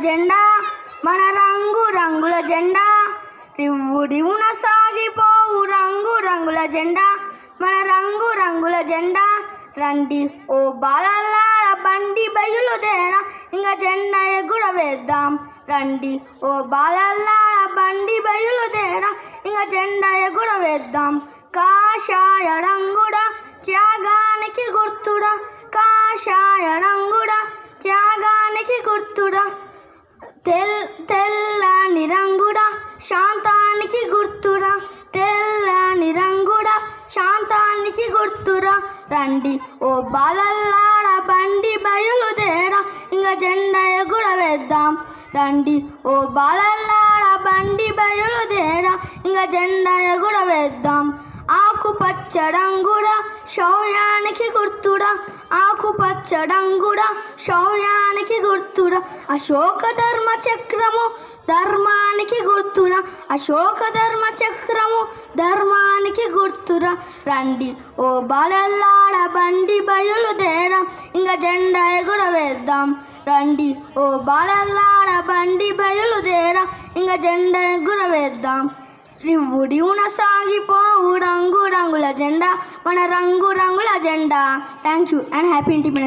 జెండా మన రంగు రంగుల జెండా రివ్వు రివున సాగిపోవు రంగు రంగుల జెండా మన రంగు రంగుల జెండా రండి ఓ బాలల్లార బండి బయలుదేరా ఇంకా జెండా ఎగురవేద్దాం రండి ఓ బాలల్లార బండి బయలుదేరా ఇంకా జెండా ఎగురవేద్దాం కాషాయ రంగుడా త్యాగానికి గుర్తుడా కాషాయ రంగుడా త్యాగానికి గుర్తుడా తెల్లని రంగుడా శాంతానికి గుర్తురా తెల్లని రంగుడా శాంతానికి గుర్తురా రండి ఓ బాలల్లార బండి బయలుదేరా ఇంకా జెండా ఎగురవేద్దాం రండి ఓ బాలల్లార బండి బయలుదేరా ఇంకా జెండా ఎగురవేద్దాం ఆకుపచ్చ రంగుడా శౌర్యానికి గుర్తుడా ఆకుపచ్చ రంగుడా శౌర్యానికి గుర్తుడా అశోక ధర్మ చక్రము ధర్మానికి గుర్తురా అశోక ధర్మ చక్రము ధర్మానికి గుర్తురా రండి ఓ బాలల్లార బండి బయలుదేరా ఇంకా జెండా ఎగురవేద్దాం రండి ఓ బాలల్లార బండి బయలుదేరా ఇంకా జెండా ఎగురవేద్దాం రివ్వు రివున సాగిపోవు రంగు రంగుల జెండా మన రంగు రంగుల జెండా. Thank you and happy independence.